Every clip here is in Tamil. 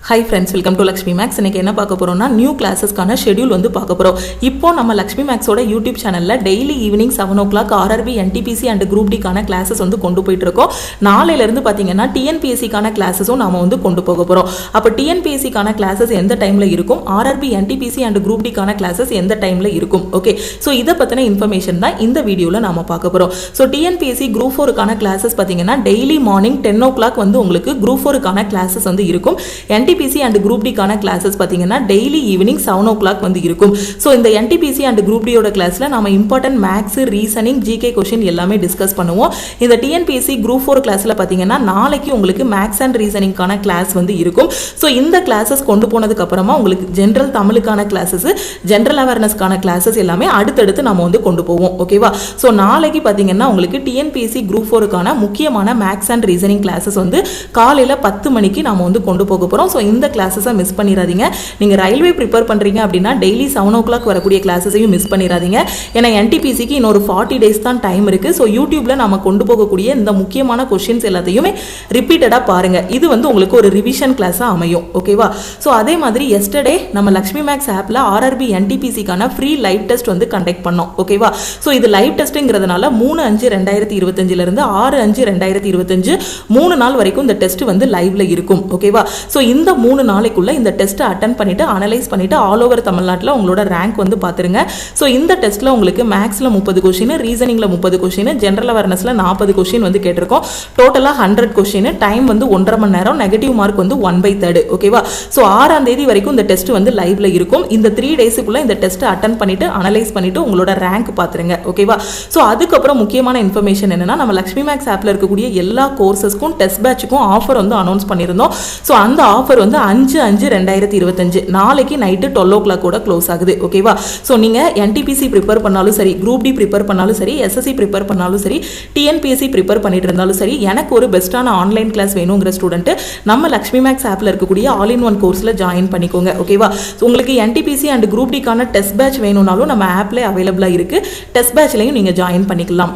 Hi friends, welcome to Lakshmi Max. இன்னைக்கு என்ன பார்க்க போறோம்னா நியூ கிளாसेसக்கான ஷெட்யூல் வந்து பார்க்க போறோம். இப்போ நம்ம Lakshmi Maxோட YouTube சேனல்ல daily evening 7 o'clock RRB NTPC and Group D கான கிளாसेस வந்து கொண்டு போயிட்டு இருக்கோம். நாளையில இருந்து பாத்தீங்கன்னா TNPSC கான கிளாसेसும் நாம வந்து கொண்டு போக போறோம். அப்ப TNPSC கான கிளாसेस எந்த டைம்ல இருக்கும், RRB NTPC and Group D கான கிளாसेस எந்த டைம்ல இருக்கும். ஓகே, சோ இத பத்தின இன்ஃபர்மேஷன் தான் இந்த வீடியோல நாம பார்க்க போறோம். சோ TNPSC Group 4 கான கிளாसेस பாத்தீங்கன்னா டெய்லி மார்னிங் 10 o'clock வந்து உங்களுக்கு Group 4 கான கிளாसेस வந்து இருக்கும். NTPC and Group D கான கிளாसेस பாத்தீங்கன்னா டெய்லி ஈவினிங் 7 o'clock வந்து இருக்கும். சோ இந்த NTPC and Group D ஓட கிளாஸ்ல நாம important maths, reasoning, GK question எல்லாமே டிஸ்கஸ் பண்ணுவோம். இந்த TNPSC Group 4 கிளாஸ்ல பாத்தீங்கன்னா நாளைக்கு உங்களுக்கு மேத்ஸ் அண்ட் ரீசனிங் கான கிளாஸ் வந்து இருக்கும். சோ இந்த கிளாसेस கொண்டு போனதுக்கு அப்புறமா உங்களுக்கு ஜெனரல் தமிழுக்கான கிளாसेस, ஜெனரல் அவேர்னஸ் கான கிளாसेस எல்லாமே அடுத்து நாம வந்து கொண்டு போவோம். ஓகேவா? சோ நாளைக்கு பாத்தீங்கன்னா உங்களுக்கு TNPSC Group 4 கான முக்கியமான மேத்ஸ் அண்ட் ரீசனிங் கிளாसेस வந்து காலையில 10 மணிக்கு நாம வந்து கொண்டு போக போறோம். சோ இந்த கிளாसेस மிஸ் பண்ணிராதீங்க. நீங்க ரயில்வே ப்ரிப்பேர் பண்றீங்க அப்படினா டெய்லி 7 o'clock வரக்கூடிய கிளாसेसையும் மிஸ் பண்ணிராதீங்க. ஏனா NTPC க்கு இன்னொரு 40 days தான் டைம் இருக்கு. சோ YouTubeல நாம கொண்டு போகக்கூடிய இந்த முக்கியமான क्वेश्चंस எல்லாத்தையுமே ரிப்பீட்டடா பாருங்க. இது வந்து உங்களுக்கு ஒரு ரிவிஷன் கிளாஸா அமையும். ஓகேவா? சோ அதே மாதிரி எஸ்டர்டே நம்ம Lakshmi Max ஆப்ல RRB NTPC கான ஃப்ரீ லைவ் டெஸ்ட் வந்து கண்டக்ட் பண்ணோம். ஓகேவா? சோ இது லைவ் டெஸ்ட்ங்கிறதுனால 3/5/2025 ல இருந்து 6/5/2025 3 நாள் வரைக்கும் இந்த டெஸ்ட் வந்து லைவ்ல இருக்கும். ஓகேவா? சோ இந்த 3 நாளைக்குள்ள இந்த டெஸ்ட் அட்டெண்ட் பண்ணிட்டு அனலைஸ் பண்ணிட்டு ஆல் ஓவர் தமிழ்நாட்டுல உங்களோட ரேங்க் வந்து பாத்துருங்க. சோ இந்த டெஸ்ட்ல உங்களுக்கு மேத்ஸ்ல 30 क्वेश्चन, ரீசனிங்ல 30 क्वेश्चन, ஜெனரல் அவேர்னஸ்ல 40 क्वेश्चन வந்து கேட்டிருக்கோம். டோட்டலா 100 क्वेश्चन, டைம் வந்து 1.5 மணி நேரம், நெகட்டிவ் மார்க் வந்து 1/3. ஓகேவா? சோ 6ஆம் தேதி வரைக்கும் இந்த டெஸ்ட் வந்து லைவ்ல இருக்கும். இந்த 3 டேஸ்க்குள்ள இந்த டெஸ்ட் அட்டெண்ட் பண்ணிட்டு அனலைஸ் பண்ணிட்டு உங்களோட ரேங்க் பாத்துருங்க. ஓகேவா? சோ அதுக்கு அப்புறம் முக்கியமான இன்ஃபர்மேஷன் என்னன்னா, நம்ம Lakshmi Max ஆப்ல இருக்கக்கூடிய எல்லா கோர்சஸ்க்கும் டெஸ்ட் பேட்ச்க்கும் ஆஃபர் வந்து அனௌன்ஸ் பண்ணிருந்தோம். சோ அந்த ஆஃபர் வந்து 5/5/2025 நாளைக்கு நைட்டு 12 o'clock கூட க்ளோஸ் ஆகுது. ஓகேவா? சோ நீங்க NTPC ப்ரிப்பேர் பண்ணாலும் சரி, Group D ப்ரிப்பேர் பண்ணாலும் சரி, SSC ப்ரிப்பேர் பண்ணாலும் சரி, TNPSC ப்ரிப்பேர் பண்ணிட்டு இருந்தாலும் சரி, எனக்கு ஒரு பெஸ்டான ஆன்லைன் கிளாஸ் வேணுங்கிற ஸ்டூடெண்ட் நம்ம Lakshmi Max ஆப்ல இருக்கக்கூடிய ஆல் இன் ஒன் கோர்ஸ்ல ஜாயின் பண்ணிக்கோங்க. ஓகேவா? உங்களுக்கு NTPC and Group D கான டெஸ்ட் பேட்ச் வேணும்னாலும் நம்ம ஆப்ல அவைலபிளா இருக்கு. டெஸ்ட் பேட்ச்லயும் நீங்க ஜாயின் பண்ணிக்கலாம்.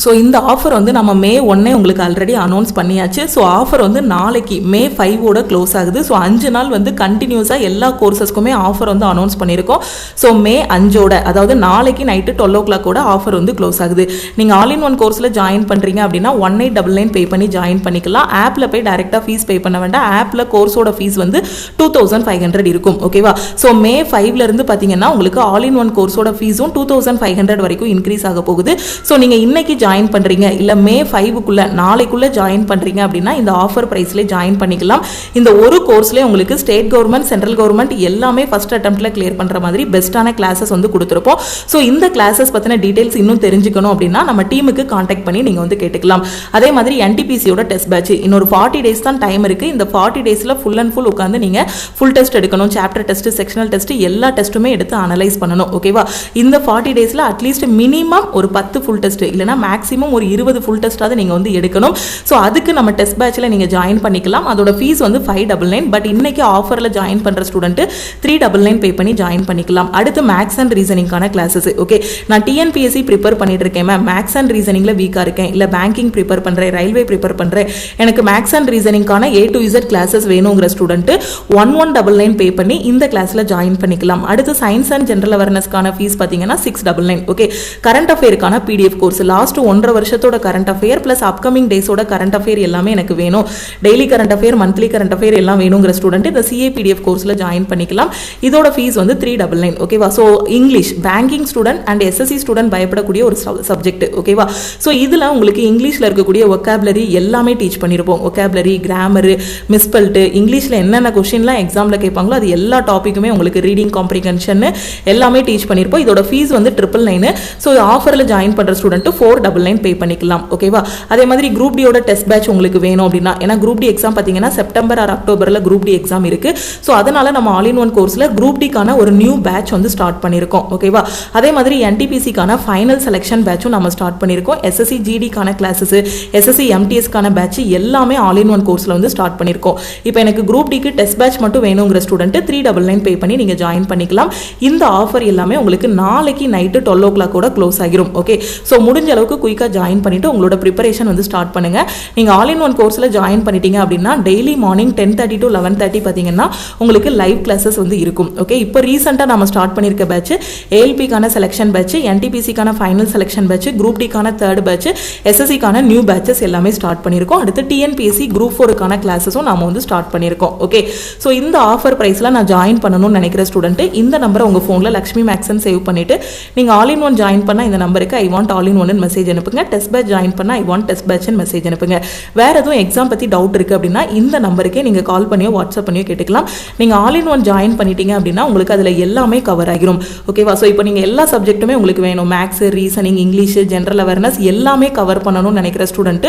ஸோ இந்த ஆஃபர் வந்து நம்ம May 1 உங்களுக்கு ஆல்ரெடி அனௌன்ஸ் பண்ணியாச்சு. ஸோ ஆஃபர் வந்து நாளைக்கு May 5 க்ளோஸ் ஆகுது. ஸோ 5 நாள் வந்து கண்டினியூஸாக எல்லா கோர்சஸ்க்குமே ஆஃபர் வந்து அனௌன்ஸ் பண்ணியிருக்கோம். ஸோ May 5 அதாவது நாளைக்கு நைட்டு 12 o'clock ஆஃபர் வந்து க்ளோஸ் ஆகுது. நீங்கள் ஆல் இன் ஒன் கோர்ஸில் ஜாயின் பண்ணுறீங்க அப்படின்னா 1899 பே பண்ணி ஜாயின் பண்ணிக்கலாம். ஆப்பில் போய் டைரெக்டாக ஃபீஸ் பே பண்ண வேண்டாம். ஆப்பில் கோர்ஸோட ஃபீஸ் வந்து 2500 இருக்கும். ஓகேவா? ஸோ May 5 பார்த்தீங்கன்னா உங்களுக்கு ஆல் இன் ஒன் கோர்ஸோட ஃபீஸும் 2500 வரைக்கும் இன்க்ரீஸ் ஆக போகுது. ஸோ நீங்கள் இன்னைக்கு ஜாயின் பண்றீங்க இல்ல May 5 நாளைக்குள்ள ஜாயின் பண்றீங்க அப்படின்னா இந்த ஆஃபர் பிரைஸ்ல ஜாயின் பண்ணிக்கலாம். இந்த ஒரு கோர்ஸ்ல உங்களுக்கு ஸ்டேட் கவர்மெண்ட், சென்ட்ரல் கவர்மெண்ட் எல்லாமே ஃபர்ஸ்ட் அட்டெம்ப்ட்ல கிளியர் பண்ற மாதிரி பெஸ்டான கிளாसेस வந்து கொடுத்திருப்போம். சோ இந்த கிளாसेस பத்தின டீடைல்ஸ் இன்னும் தெரிஞ்சுக்கணும் அப்படின்னா நம்ம டீமுக்கு கான்டாக்ட் பண்ணி நீங்க வந்து கேட்டுக்கலாம். அதே மாதிரி NTPC யோட டெஸ்ட் பேட்ச் இன்னொரு 40 days தான் டைம் இருக்கு. இந்த 40 daysல ஃபுல் அண்ட் ஃபுல் உட்கார்ந்து நீங்க ஃபுல் டெஸ்ட் எடுக்கணும். சாப்டர் டெஸ்ட், செக்ஷனல் டெஸ்ட் எல்லா டெஸ்ட்டுமே எடுத்து அனலைஸ் பண்ணணும். ஓகேவா? இந்த 40 daysல அட்லீஸ்ட் மினிமம் ஒரு 10 ஃபுல் டெஸ்ட் இல்லனா மேக்ஸிமம் ஒரு 20 ஃபுல் டெஸ்டாவது நீங்க வந்து எடுக்கணும். சோ அதுக்கு நம்ம டெஸ்ட் பேட்ச்ல நீங்க ஜாயின் பண்ணிக்கலாம். அதோட ஃபீஸ் வந்து 599. பட் இன்னைக்கு ஆஃபர்ல ஜாயின் பண்ற ஸ்டூடெண்ட் 399 பே பண்ணி ஜாயின் பண்ணிக்கலாம். அடுத்து மேத்ஸ் அண்ட் ரீசனிங்கான கிளாसेस. ஓகே, நான் TNPSC ப்ரிப்பேர் பண்ணிட்டு இருக்கேன், மேத்ஸ் அண்ட் ரீசனிங்ல வீக்கா இருக்கேன், இல்ல பேங்கிங் ப்ரிப்பேர் பண்றேன், ரயில்வே ப்ரிப்பேர் பண்றேன், எனக்கு மேத்ஸ் அண்ட் ரீசனிங்கான A to Z கிளாसेस வேணும்ங்கற ஸ்டூடெண்ட் 1199 பே பண்ணி இந்த கிளாஸ்ல ஜாயின் பண்ணிக்கலாம். அடுத்து சயின்ஸ் அண்ட் ஜெனரல் அவேர்னஸ்கான ஃபீஸ் பாத்தீங்கன்னா 699. ஓகே, கரண்ட் அஃபேர்க்கான PDF கோர்ஸ் லாஸ்ட் 1.5 வருஷத்தோட கரண்ட் அஃபேர் பிளஸ் அப்கமிங் டேஸோட கரண்ட் அஃபேர் எல்லாமே எனக்கு வேணும். Daily current affair, monthly current affair எல்லாம் வேணுங்கிற ஸ்டூடெண்ட் இந்த CA PDF கோர்ஸ்ல ஜாயின் பண்ணிக்கலாம். இதோட ஃபீஸ் வந்து 399. ஓகேவா? So English banking student and SSC student பயப்படக்கூடிய ஒரு சப்ஜெக்ட். ஓகேவா? சோ இதுல உங்களுக்கு இங்கிலீஷ்ல இருக்கக்கூடிய வொக்காபுலரி எல்லாமே டீச் பண்ணிருப்போம். வொக்காபுலரி, கிராமர், மிஸ்பெல்ட், இங்கிலீஷ்ல என்னென்ன क्वेश्चनலாம் எக்ஸாம்ல கேட்பாங்களோ அது எல்லா டாபிக்குமே உங்களுக்கு ரீடிங் காம்ப்ரிஹென்ஷன் எல்லாமே டீச் பண்ணிருப்போம். இதோட ஃபீஸ் வந்து 999. சோ ஆஃபர்ல ஜாயின் பண்ற ஸ்டூடெண்ட் 499 பே பண்ணிக்கலாம். ஓகேவா? அதே மாதிரி Group D யோட டெஸ்ட் பேட்ச் உங்களுக்கு வேணும் அப்படின்னா, ஏன்னா Group D எக்ஸாம் பாத்தீங்கன்னா செப்டம்பர் ஆர் அக்டோபர்ல Group D எக்ஸாம் இருக்கு. சோ அதனால நம்ம ஆல் இன் ஒன் கோர்ஸ்ல Group D கான ஒரு நியூ பேட்ச் வந்து ஸ்டார்ட் பண்ணிருக்கோம். ஓகேவா? அதே மாதிரி NTPC கான ஃபைனல் செலக்ஷன் பேட்சும் நம்ம ஸ்டார்ட் பண்ணிருக்கோம். SSC GD கான கிளாसेस, SSC MTS கான பேட்ச் எல்லாமே ஆல் இன் ஒன் கோர்ஸ்ல வந்து ஸ்டார்ட் பண்ணிருக்கோம். இப்போ எனக்கு Group D க்கு டெஸ்ட் பேட்ச் மட்டும் வேணும்ங்கற ஸ்டூடெண்ட் 399 பே பண்ணி நீங்க ஜாயின் பண்ணிக்கலாம். இந்த ஆஃபர் எல்லாமே உங்களுக்கு நாளைக்கு நைட் 12 o'clock கூட க்ளோஸ் ஆகிரும். ஓகே, சோ முடிஞ்ச அளவுக்கு குயிக்காக ஜாயின் பண்ணிவிட்டு உங்களோட ப்ரிப்பரேஷன் வந்து ஸ்டார்ட் பண்ணுங்கள். நீங்கள் ஆல் இன் ஒன் கோர்ஸில் ஜாயின் பண்ணிட்டீங்க அப்படின்னா டெய்லி மார்னிங் 10:30 to 11:30 பார்த்தீங்கன்னா உங்களுக்கு லைவ் கிளாஸஸ் வந்து இருக்கும். ஓகே, இப்போ ரீசெண்டாக நம்ம ஸ்டார்ட் பண்ணியிருக்க பேட்ச் ஏஎல்பிக்கான செலெக்ஷன் பேட்ச், என்டிபிசிக்கான ஃபைனல் செலெக்ஷன் பேட்ச், குரூப் டிக்கான தேர்ட் பேட்ச், எஸ்எஸ்சிக்கான நியூ பேட்சஸ் எல்லாமே ஸ்டார்ட் பண்ணியிருக்கோம். அடுத்து டிஎன்பிஎஸ்சி குரூப் 4க்கான கிளாஸஸும் நாம வந்து ஸ்டார்ட் பண்ணியிருக்கோம். ஓகே, ஸோ இந்த ஆஃபர் ப்ரைஸில் நான் ஜாயின் பண்ணணும்னு நினைக்கிற ஸ்டூடெண்ட் இந்த நம்பரை உங்கள் ஃபோனில் லக்ஷ்மி மேக்ஸ்ன்னு சேவ் பண்ணிவிட்டு நீங்கள் ஆல் இன் ஒன் ஜாயின் பண்ணால் இந்த நம்பருக்கு I want all in one message அனுப்புங்க. டெஸ்ட் பேட்ச் ஜாயின் பண்ணால் ஐ வாண்ட் டெஸ்ட் பேட்ச்னு மெசேஜ் அனுப்புங்க. வேறு எதுவும் எக்ஸாம் பற்றி டவுட் இருக்குது அப்படின்னா இந்த நம்பருக்கே நீங்கள் கால் பண்ணியோ வாட்ஸ்அப் பண்ணியோ கேட்டுக்கலாம். நீங்கள் ஆல் இன் ஒன் ஜாயின் பண்ணிட்டீங்க அப்படின்னா உங்களுக்கு அதில் எல்லாமே கவர் ஆகிரும். ஓகேவா? ஸோ இப்போ நீங்கள் எல்லா சப்ஜெக்ட்டுமே உங்களுக்கு வேணும், maths, reasoning, English, general awareness எல்லாமே கவர் பண்ணணும்னு நினைக்கிற ஸ்டூடெண்ட்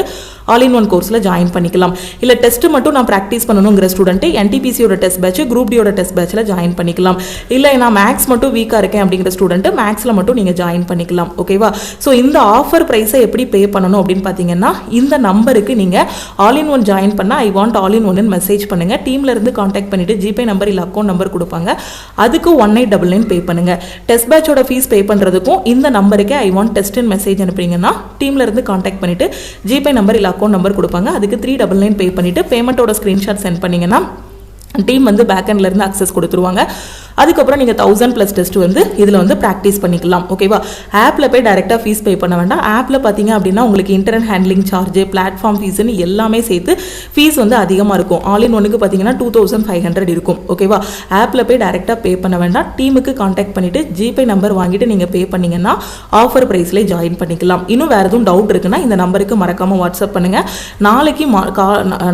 ஆல் இன் ஒன் கோர்ஸில் ஜாயின் பண்ணிக்கலாம். இல்லை டெஸ்ட் மட்டும் நான் ப்ராக்டிஸ் பண்ணணுங்கிற ஸ்டூடெண்ட் என்டிபிசியோட டெஸ்ட் பேட்ச், குரூப் டியோட டெஸ்ட் பேட்சில் ஜாயின் பண்ணிக்கலாம். இல்லை நான் மேக்ஸ் மட்டும் வீக்காக இருக்கேன் அப்படிங்கிற ஸ்டூடெண்ட் மேக்ஸில் மட்டும் நீங்கள் ஜாயின் பண்ணிக்கலாம். ஓகேவா? ஸோ இந்த ஆஃபர் ப்ரைஸை எப்படி பே பண்ணணும் அப்படின்னு பார்த்தீங்கன்னா இந்த நம்பருக்கு நீங்கள் ஆல் இன் ஒன் ஜாயின் பண்ணால் ஐ வாண்ட் ஆல் இன் ஒன்னு மெசேஜ் பண்ணுங்கள். டீமில் இருந்து காண்டாக்ட் பண்ணிவிட்டு ஜிபே நம்பர் இல்லை அக்கௌண்ட் நம்பர் கொடுப்பாங்க. அதுக்கு 1899 பே பண்ணுங்கள். டெஸ்ட் பேட்சோட ஃபீஸ் பே பண்ணுறதுக்கும் இந்த நம்பருக்கே ஐ வாண்ட் டெஸ்ட்னு மெசேஜ் அனுப்புறீங்கன்னா டீமில் இருந்து காண்டாக்ட் பண்ணிவிட்டு ஜிபே நம்பர் இல்லை அக்கௌண்ட் நம்பர் கொடுப்பாங்க. அதுக்கு 399 பே பண்ணிவிட்டு பேமெண்ட்டோட ஸ்க்ரீன்ஷாட் சென்ட் பண்ணிங்கன்னா டீம் வந்து பேக்எண்ட்லேருந்து அக்சஸ் கொடுத்துருவாங்க. அதுக்கப்புறம் நீங்கள் 1000+ டெஸ்ட் வந்து இதில் வந்து ப்ராக்டிஸ் பண்ணிக்கலாம். ஓகேவா? ஆப்பில் போய் டைரெக்டாக ஃபீஸ் பே பண்ண வேண்டாம். ஆப்பில் பார்த்தீங்க அப்படின்னா உங்களுக்கு இன்டர்நெட் ஹேண்ட்லிங் சார்ஜ், பிளாட்ஃபார்ம் ஃபீஸ்னு எல்லாமே சேர்த்து ஃபீஸ் வந்து அதிகமாக இருக்கும். ஆல் இன் ஒன்னுக்கு பார்த்தீங்கன்னா 2500 இருக்கும். ஓகேவா? ஆப்பில் போய் டைரெக்டாக பே பண்ண வேண்டாம். டீமுக்கு காண்டாக்ட் பண்ணிவிட்டு ஜிபே நம்பர் வாங்கிட்டு நீங்கள் பே பண்ணிங்கன்னா ஆஃபர் ப்ரைஸ்லேயே ஜாயின் பண்ணிக்கலாம். இன்னும் வேறு எதுவும் டவுட் இருக்குன்னா இந்த நம்பருக்கு மறக்காமல் வாட்ஸ்அப் பண்ணுங்கள்.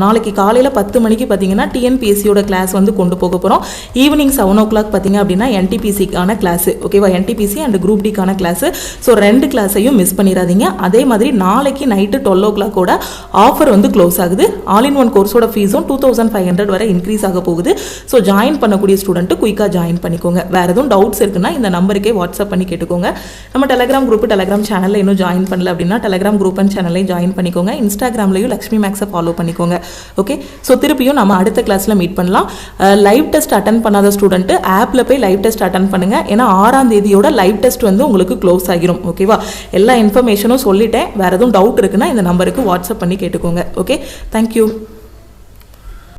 நாளைக்கு காலையில் 10 மணிக்கு பார்த்தீங்கன்னா டிஎன்பிஎஸ்சியோட கிளாஸ் வந்து கொண்டு போக போகிறோம். ஈவினிங் 7 o'clock பார்த்தீங்க அப்படின்னா என்டிபிசிக்கான கிளாஸ். ஓகேவா? என்டிபிசி அண்ட் குரூப் டிக்கான கிளாஸ். ஸோ 2 கிளாஸையும் மிஸ் பண்ணிடாதீங்க. அதே மாதிரி நாளைக்கு நைட்டு 12 o'clock ஆஃபர் வந்து க்ளோஸ் ஆகுது. ஆல் இன் ஒன் கோர்ஸோட ஃபீஸும் 2500 வரை இன்க்ரீஸ் ஆக போகுது. ஸோ ஜாயின் பண்ணக்கூடிய ஸ்டூடெண்ட்டு குயிக்காக ஜாயின் பண்ணிக்கோங்க. வேறு எதுவும் டவுட்ஸ் இருக்குன்னா இந்த நம்பருக்கே வாட்ஸ்அப் பண்ணி கேட்டுக்கோங்க. நம்ம டெலிகிராம் குரூப், டெலிகிராம் சேனலில் இன்னும் ஜாயின் பண்ணல அப்படின்னா டெலிகிராம் குரூப் அண்ட் சேனலையும் ஜாயின் பண்ணிக்கோங்க. இன்ஸ்டாகிராம்லையும் லக்ஷ்மி மேக்ஸை ஃபாலோ பண்ணிக்கோங்க. ஓகே, ஸோ திருப்பியும் நம்ம அடுத்த கிளாஸில் மீட் பண்ணலாம். லைவ் டெஸ்ட் அட்டன் பண்ணாத ஸ்டூடெண்ட் ஆப்பில் போய் லைவ் டெஸ்ட் அட்டன் பண்ணுங்க. ஏன்னா 6ஆம் தேதியோட லைவ் டெஸ்ட் வந்து உங்களுக்கு க்ளோஸ் ஆகிரும். ஓகேவா? எல்லா இன்ஃபர்மேஷனும் சொல்லிட்டேன். வேறு எதுவும் டவுட் இருக்குன்னா இந்த நம்பருக்கு வாட்ஸ்அப் பண்ணி கேட்டுக்கோங்க. Okay, thank you.